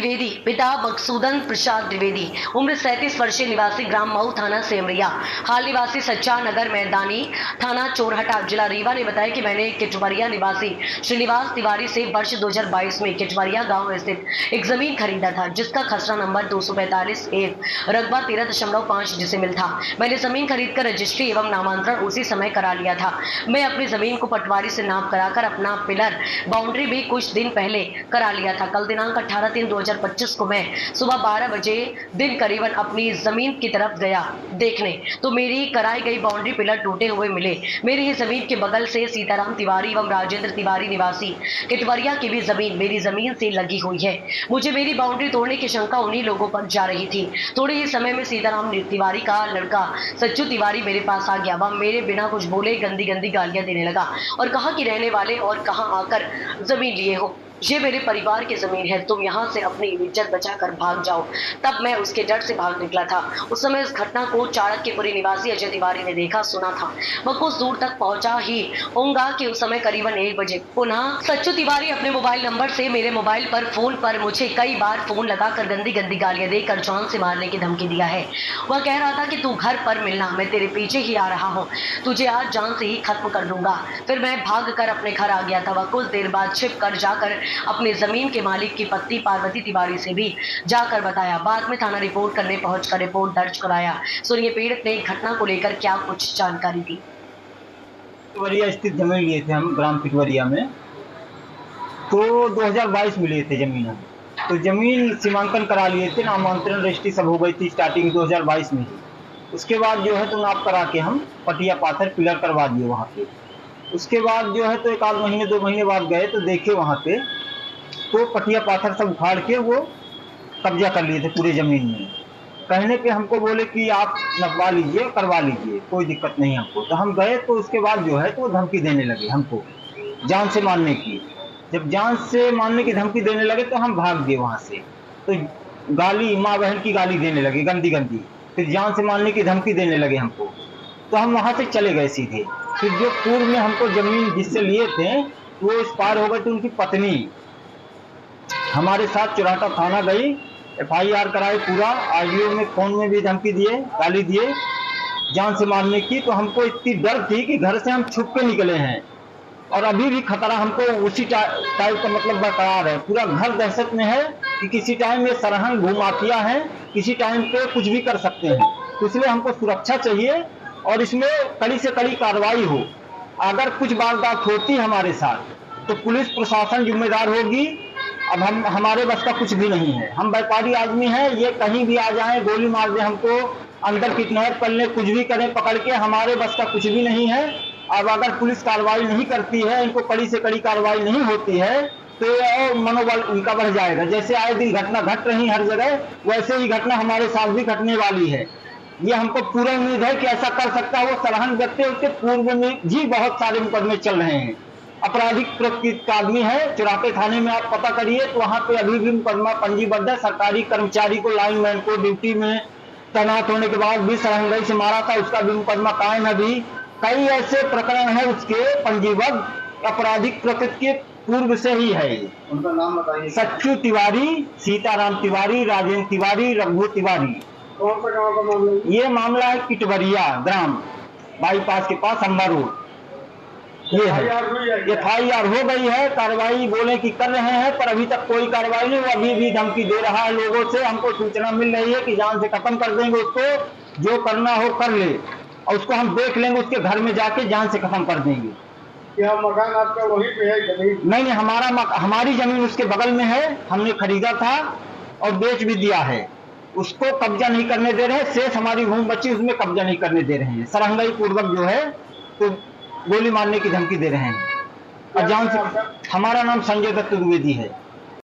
द्विवेदी, पिता मकसूदन प्रसाद द्विवेदी, उम्र 37 वर्षीय, निवासी ग्राम मऊ, थाना सेमरिया, हाल निवासी सच्चा नगर मैदानी, थाना चोरहटा, जिला रीवा ने बताया कि मैंने किटवरिया निवासी श्रीनिवास तिवारी से वर्ष 2022 में किटवरिया गांव स्थित एक जमीन खरीदा था, जिसका खसरा नंबर 245 रकबा 13.5 डिसिमिल था। मैंने जमीन खरीदकर रजिस्ट्री एवं नामांतरण उसी समय करा लिया था। मैं अपनी जमीन को पटवारी से नाप कराकर अपना पिलर बाउंड्री भी कुछ दिन पहले करा लिया था। कल दिनांक 18/3/2025 को मैं सुबह 12 बजे दिन करीबन अपनी जमीन की तरफ गया देखने, तो मेरी कराई गई बाउंड्री पिलर टूटे हुए मिले। मेरी ही जमीन के बगल से सीताराम तिवारी एवं राजेंद्र तिवारी निवासी किटवरिया की भी जमीन मेरी जमीन से लगी हुई है। मुझे मेरी बाउंड्री तोड़ने की शंका उन्हीं लोगों पर जा रही थी। थोड़े ही समय में सीताराम तिवारी का लड़का सच्चू तिवारी मेरे पास आ गया। वह मेरे बिना कुछ बोले गंदी गंदी गालियां देने लगा और कहा कि रहने वाले और कहां आकर जमीन लिए हो, ये मेरे परिवार की जमीन है, तुम यहाँ से अपनी इज्जत बचाकर भाग जाओ। तब मैं उसके डर से भाग निकला था। उस समय इस घटना को चाणक्यपुरी निवासी अजय तिवारी ने देखा सुना था। वह कुछ दूर तक पहुंचा ही होगा कि उस समय करीबन 1 बजे पुनः सच्चू तिवारी अपने मोबाइल नंबर से मेरे मोबाइल पर फोन पर मुझे कई बार फोन लगाकर गंदी गंदी गालियां देकर जान से मारने की धमकी दिया है। वह कह रहा था कि तू घर पर मिलना, मैं तेरे पीछे ही आ रहा हूँ, तुझे आज जान से ही खत्म कर दूंगा। फिर मैं भाग कर अपने घर आ गया था। वह कुछ देर बाद छिप कर जाकर अपनी जमीन के मालिक की पत्नी पार्वती तिवारी से भी जाकर बताया। बाद में थाना रिपोर्ट करने पहुंचकर रिपोर्ट दर्ज कराया। सुनिए पीड़ित ने घटना को लेकर क्या कुछ जानकारी दी। किटवरिया स्थित जमीन लिए थे हम ग्राम किटवरिया में, तो 2022 में लिए थे जमीन हम। तो जमीन सीमांकन करा लिए थे, नामांतरण रजिस्ट्री सब हो गई थी स्टार्टिंग 2022 में ही। उसके बाद जो है तो नाप करा के हम पटिया पाथर पिलर करवा दिए वहाँ पे। उसके बाद जो है तो 1 आध महीने 2 महीने बाद गए तो देखे वहाँ पे तो पटिया पाथर सब उखाड़ के वो कब्जा कर लिए थे पूरे जमीन में। कहने पे हमको बोले कि आप नपवा लीजिए, करवा लीजिए, कोई दिक्कत नहीं हमको। तो हम गए तो उसके बाद जो है तो वो धमकी देने लगे हमको जान से मारने की। जब जान से मारने की धमकी देने लगे तो हम भाग गए वहाँ से। तो गाली, माँ बहन की गाली देने लगे गंदी गंदी, फिर जान से मारने की धमकी देने लगे हमको। तो हम वहाँ से चले गए सीधे। फिर जो पूर्व में हमको जमीन जिससे लिए थे वो इस पार हो गए, तो उनकी पत्नी हमारे साथ चोरहटा थाना गई, FIR कराई पूरा, आरडीओ में फोन में भी धमकी दिए, गाली दिए जान से मारने की। तो हमको इतनी डर थी कि घर से हम छुप के निकले हैं और अभी भी खतरा हमको उसी टाइप का मतलब बरकरार है। पूरा घर दहशत में है कि किसी टाइम ये सरहंग भूमाफिया है, किसी टाइम पे कुछ भी कर सकते हैं। तो इसलिए हमको सुरक्षा चाहिए और इसमें कड़ी से कड़ी कार्रवाई हो। अगर कुछ वारदात होती हमारे साथ तो पुलिस प्रशासन जिम्मेदार होगी। अब हमारे बस का कुछ भी नहीं है। हम व्यापारी आदमी हैं, ये कहीं भी आ जाएं, गोली मार दे हमको, अंदर किडनैप कर ले, कुछ भी करें पकड़ के, हमारे बस का कुछ भी नहीं है। अब अगर पुलिस कार्रवाई नहीं करती है, इनको कड़ी से कड़ी कार्रवाई नहीं होती है तो और मनोबल उनका बढ़ जाएगा। जैसे आए दिन घटना घट रही हर जगह, वैसे ही घटना हमारे साथ भी घटने वाली है। ये हमको पूरा उम्मीद है कि ऐसा कर सकता है वो सरहंग व्यक्ति। उसके पूर्व में जी बहुत सारे मुकदमे चल रहे हैं, आपराधिक प्रकृति का आदमी है। चोराटे थाने में आप पता करिए तो वहाँ पे अभी भी मुकदमा पंजीबद्ध है। सरकारी कर्मचारी को, लाइनमैन को ड्यूटी में तैनात होने के बाद भी सरहंगाई से मारा था, उसका भी मुकदमा कायम है। अभी कई ऐसे प्रकरण है उसके पंजीबद्ध, आपराधिक प्रकृति के पूर्व से ही है। उनका नाम बताइए। सच्चू तिवारी, सीताराम तिवारी, राजेंद्र तिवारी, रघु तिवारी। कौन सा गाँव का मामला है? ये मामला है किटवरिया ग्राम बाईपास के पास अम्बा रोड। ये FIR हो गई है, कार्रवाई बोले कि कर रहे हैं, पर अभी तक कोई कार्रवाई नहीं। वो अभी भी धमकी दे रहा है लोगों से। हमको सूचना मिल रही है कि जान से खत्म कर देंगे उसको, जो करना हो कर ले, और उसको हम देख लेंगे, उसके घर में जाके जान से खत्म कर देंगे। क्या मकान आपका वहीं पे है जमीन? नहीं, हमारी जमीन उसके बगल में है, हमने खरीदा था और बेच भी दिया है। उसको कब्जा नहीं करने दे रहे, शेष हमारी भूमि बची उसमें कब्जा नहीं करने दे रहे हैं। सरहंगाई पूर्वक जो है तो गोली मारने की धमकी दे रहे हैं। और जान से, हमारा नाम संजय दत्त द्विवेदी है।